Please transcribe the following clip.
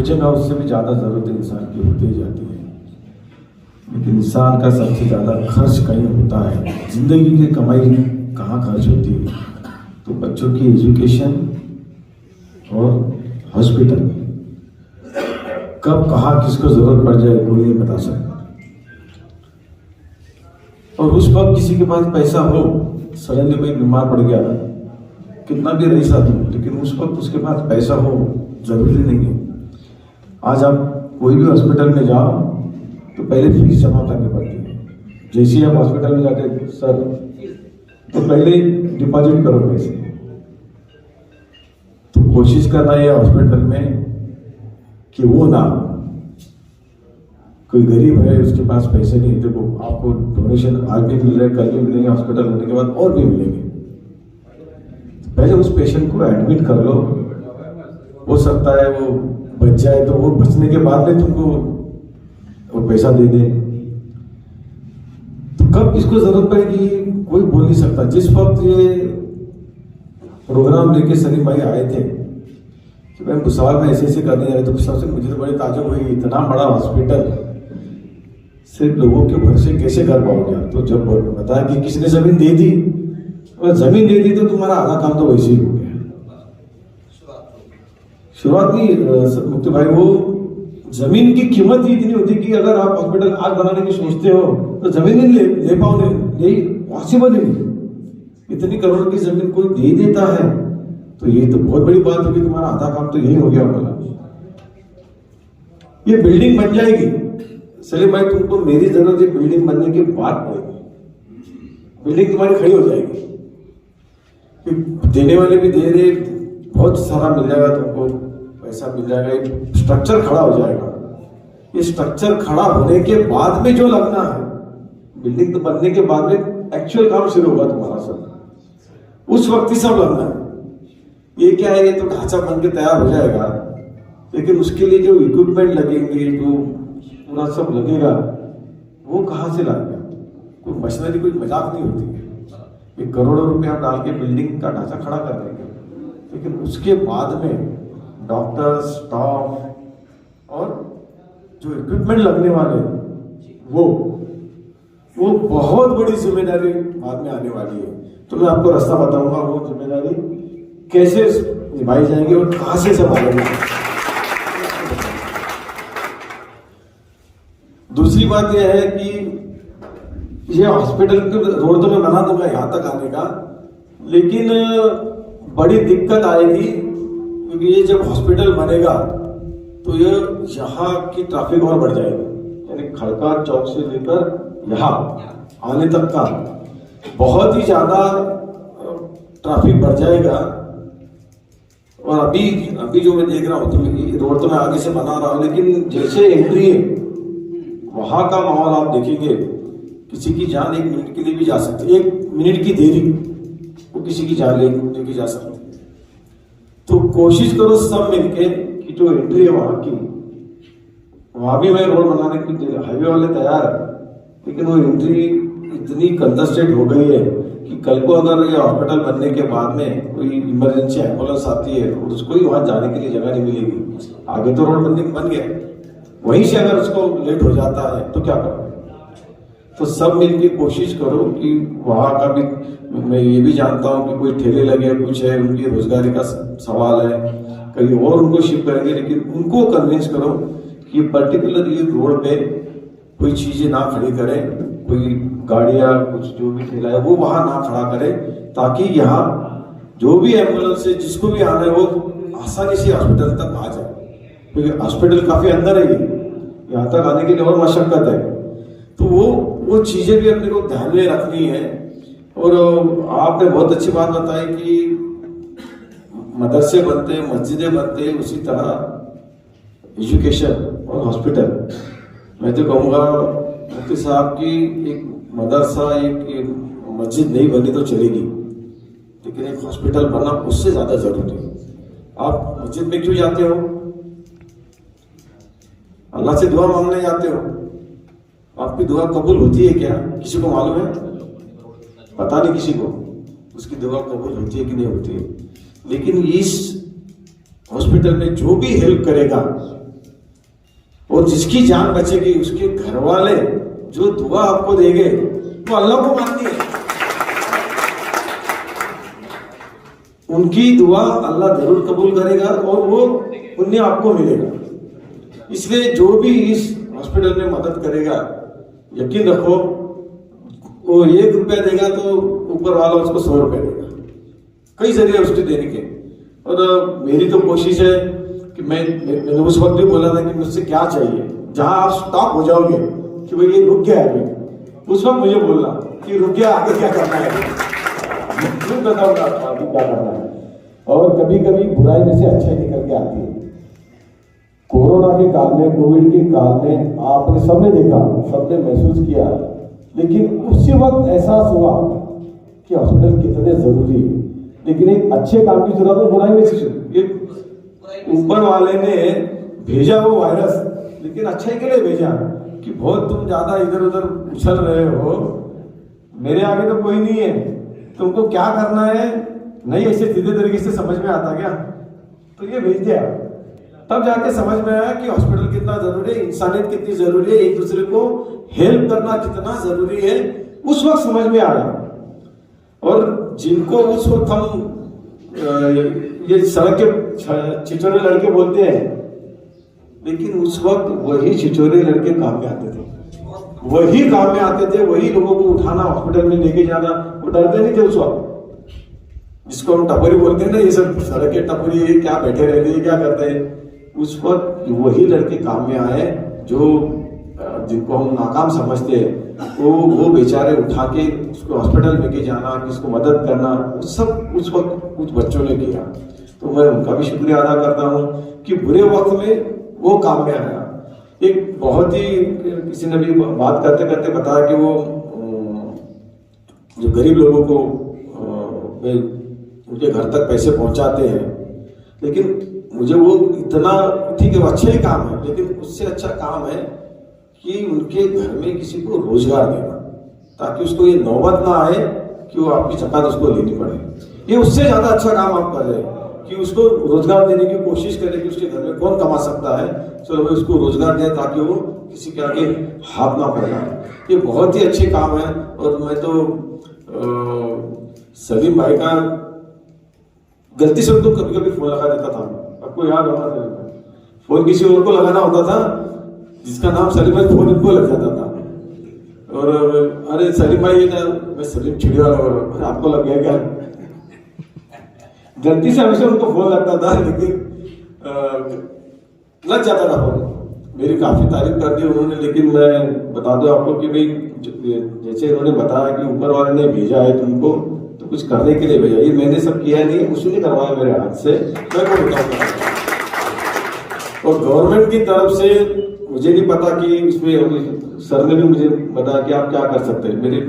Oxygen है उससे भी ज़्यादा ज़रूरत इंसान की होती ही जाती है। लेकिन इंसान का सबसे ज़्यादा खर्च कहीं होता है, जिंदगी की कमाई कहाँ खर्च होती है? तो बच्चों की एजुकेशन और हॉस्पिटल। कब कहाँ किसको ज़रूरत पड़ जाए कोई नहीं बता सकता। और उस वक्त किसी के पास पैसा हो, सडनली कोई बीमार पड़ गया, कितना भी रईस आदमी, लेकिन उस वक्त उसके पास पैसा हो जरूरी नहीं है। आज आप कोई भी हॉस्पिटल में जाओ तो पहले फीस जमा करनी पड़ती है। जैसे ही आप हॉस्पिटल में जाते सर तो पहले डिपॉजिट करो पैसे। तो कोशिश करना है हॉस्पिटल में कि वो ना, कोई गरीब है उसके पास पैसे नहीं, देखो आपको डोनेशन आज भी मिल रहे, कल भी मिलेंगे, हॉस्पिटल होने के बाद और भी मिलेंगे। पहले उस पेशेंट को एडमिट कर लो, हो सकता है वो बच जाए, तो वो बचने के बाद में तुमको वो पैसा दे दे। तो कब इसको जरूरत पड़ेगी कोई बोल नहीं सकता। जिस वक्त ये प्रोग्राम लेके सलीम भाई आए थे कि भाई भुसावल में ऐसे करने जा रहे, तो सबसे मुझे तो बड़ी ताज्जुब हुई, इतना बड़ा हॉस्पिटल सिर्फ लोगों के भरोसे कैसे कर पाओगे? तो जब बताया कि किसने जमीन दे दी, और जमीन दे दी तो तुम्हारा आधा काम तो वैसे ही हो गया। शुरुआत नहीं मुक्ति भाई, वो जमीन की कीमत ही इतनी होती कि अगर आप हॉस्पिटल आज बनाने की सोचते हो तो जमीन नहीं ले पाओ, नहीं पॉसिबल नहीं। इतनी करोड़ की जमीन कोई दे देता है तो ये तो बहुत बड़ी बात होगी, तुम्हारा आधा काम तो यही हो गया होगा। ये बिल्डिंग बन जाएगी सलीम भाई, तुमको मेरी जरूरत है बिल्डिंग बनने के बाद पड़ेगी, बिल्डिंग तुम्हारी खड़ी हो जाएगी। देने वाले भी दे रहे, बहुत सारा मिल जाएगा तुमको, पैसा मिल जाएगा, एक स्ट्रक्चर खड़ा हो जाएगा। ये स्ट्रक्चर खड़ा होने के बाद में जो लगना है, बिल्डिंग तो बनने के बाद में एक्चुअल काम शुरू होगा तुम्हारा सब, उस वक्त ही सब लगना है। ये क्या है, ये तो ढांचा बन के तैयार हो जाएगा, लेकिन उसके लिए जो इक्विपमेंट लगेंगे, जो पूरा सब लगेगा, वो कहाँ से लाएगा? कोई मशीनरी कोई मजाक नहीं होती है। ये करोड़ों रुपया डाल के बिल्डिंग का ढांचा खड़ा कर देंगे, लेकिन उसके बाद में डॉक्टर, स्टाफ और जो इक्विपमेंट लगने वाले, वो बहुत बड़ी जिम्मेदारी बाद में आने वाली है। तो मैं आपको रास्ता बताऊंगा, वो जिम्मेदारी कैसे निभाई जाएंगी और कहां से संभालेंगे। दूसरी बात यह है कि ये हॉस्पिटल के रोड तो मैं बना दूंगा यहां तक आने का, लेकिन बड़ी दिक्कत आएगी, क्योंकि ये जब हॉस्पिटल बनेगा तो ये यहाँ की ट्रैफिक और बढ़ जाएगी। यानी खड़का चौक से लेकर यहाँ आने तक का बहुत ही ज्यादा ट्रैफिक बढ़ जाएगा। और अभी जो मैं देख रहा हूँ, तो रोड तो मैं आगे से बना रहा हूँ, लेकिन जैसे एंट्री है वहां का माहौल आप देखेंगे, किसी की जान 1 मिनट के लिए भी जा सकती है, 1 मिनट की देरी वो किसी की जान लेके जा सकती है। तो कोशिश करो सब मिलके कि जो एंट्री है वहां भी मैं रोड बनाने की, हाईवे वाले तैयार है, लेकिन वो एंट्री इतनी कंजस्टेड हो गई है कि कल को अगर ये हॉस्पिटल बनने के बाद में कोई इमरजेंसी एम्बुलेंस आती है और उसको ही वहां जाने के लिए जगह नहीं मिलेगी। आगे तो रोड बन गया, वहीं से अगर उसको लेट हो जाता है तो क्या करोगे? तो सब मिलके कोशिश करो कि वहां का भी, मैं ये भी जानता हूं कि कोई ठेले लगे, कुछ है, उनकी रोजगारी का सवाल है, कहीं और उनको शिफ्ट करेंगे, लेकिन उनको कन्विंस करो कि पर्टिकुलर ये रोड पे कोई चीजें ना खड़ी करें, कोई गाड़ियां कुछ जो भी ठेला है वो वहां ना खड़ा करे, ताकि यहाँ जो भी एम्बुलेंस है जिसको भी आना है वो आसानी से हॉस्पिटल तक आ जाए, क्योंकि हॉस्पिटल काफी अंदर है, यहाँ तक आने के लिए और मशक्कत है। तो वो चीजें भी अपने को ध्यान में रखनी है। और आपने बहुत अच्छी बात बताई कि मदरसे बनते हैं, मस्जिदें बनते हैं, उसी तरह एजुकेशन और हॉस्पिटल। मैं तो कहूँगा मुफ्ती साहब की एक मदरसा, एक मस्जिद नहीं बनी तो चलेगी, लेकिन एक हॉस्पिटल बनना उससे ज्यादा जरूरी है। आप मस्जिद में क्यों जाते हो? अल्लाह से दुआ मांगने जाते हो। आपकी दुआ कबूल होती है क्या? किसी को मालूम है? पता नहीं किसी को उसकी दुआ कबूल होती है कि नहीं होती है। लेकिन इस हॉस्पिटल में जो भी हेल्प करेगा और जिसकी जान बचेगी उसके घर वाले जो दुआ आपको देंगे वो अल्लाह को मानती है, उनकी दुआ अल्लाह जरूर कबूल करेगा और वो पुण्य आपको मिलेगा। इसलिए जो भी इस हॉस्पिटल में मदद करेगा, यकीन रखो वो 1 रुपया देगा तो ऊपर वाला उसको 100 रुपया देगा। कई जरिए उसके देने के। और मेरी तो कोशिश है कि मैंने उस वक्त भी बोला था कि मुझसे क्या चाहिए, जहां आप स्टॉप हो जाओगे कि भाई ये रुक गया है अभी, उस वक्त मुझे बोलना कि रुक गया, आगे क्या करना है, मैं बताऊंगा आपको आगे क्या करना है। और कभी कभी बुराई में से अच्छाई निकल के आती है। कोरोना के काल में, कोविड के काल में आपने सबने देखा, सबने महसूस किया, लेकिन उसी वक्त एहसास हुआ कि हॉस्पिटल कितने जरूरी है। लेकिन एक अच्छे काम की जरूरत है, बुराई में से ऊपर वाले ने भेजा वो वायरस, लेकिन अच्छाई के लिए भेजा कि बहुत तुम ज्यादा इधर उधर उछल रहे हो, मेरे आगे तो कोई नहीं है, तुमको क्या करना है नहीं ऐसे सीधे तरीके से समझ में आता क्या, तो ये भेज दिया। तब जाके समझ में आया कि हॉस्पिटल कितना जरूरी है, इंसानियत कितनी जरूरी है, एक दूसरे को हेल्प करना कितना जरूरी है, उस वक्त समझ में आया। और जिनको उस वक्त हम ये सड़क के छिछोरे लड़के बोलते हैं, लेकिन उस वक्त वही छिछोरे लड़के काम में आते थे, वही काम में आते थे, वही लोगों को उठाना, हॉस्पिटल में लेके जाना। वो डरते नहीं थे उस वक्त, जिसको हम टपरी बोलते हैं ना, ये सब सड़क के टपरी क्या बैठे रहते हैं, क्या करते हैं। उस वक्त वही लड़के काम में आए जो जिनको हम नाकाम समझते हैं, वो बेचारे उठा के उसको हॉस्पिटल लेके जाना, किसको मदद करना, सब उस वक्त कुछ बच्चों ने किया। तो मैं उनका भी शुक्रिया अदा करता हूँ कि बुरे वक्त में वो काम में आया। एक बहुत ही किसी ने भी बात करते करते बताया कि वो जो गरीब लोगों को उनके घर तक पैसे पहुंचाते हैं, लेकिन मुझे वो इतना, ठीक है वो अच्छा ही काम है, लेकिन उससे अच्छा काम है कि उनके घर में किसी को रोजगार देना, ताकि उसको ये नौबत ना आए कि वो आपकी चकात उसको लेनी पड़े। ये उससे ज्यादा अच्छा काम आप कर रहे हैं कि उसको रोजगार देने की कोशिश करें कि उसके घर में कौन कमा सकता है, चलो भाई उसको रोजगार दें ताकि वो किसी के आगे हाथ ना फैलाए। ये बहुत ही अच्छे काम है। और मैं तो सलीम भाई का गलती से तो कभी कभी फोन लगा देता था, आपको याद होगा, फोन किसी और को लगाना होता था जिसका नाम सलीम भाई, फोन इनको लग जाता था। और अरे सलीम भाई, ये ना मैं सलीम चिड़िया वाला, आपको लग गया क्या, गलती से हमेशा उनको फोन लगता था, लेकिन लग जाता था फोन। मेरी काफी तारीफ कर दी उन्होंने, लेकिन मैं बता दूं आपको कि भाई जैसे इन्होंने बताया कि ऊपर वाले ने भेजा है तुमको, तो कुछ करने के लिए भेजा, ये मैंने सब किया नहीं, उसी ने करवाया मेरे हाथ से, मैं को बताऊंगा। और गवर्नमेंट की तरफ से मुझे नहीं पता कि इसमें सर ने भी मुझे बताया कि आप क्या कर सकते हैं। मेरे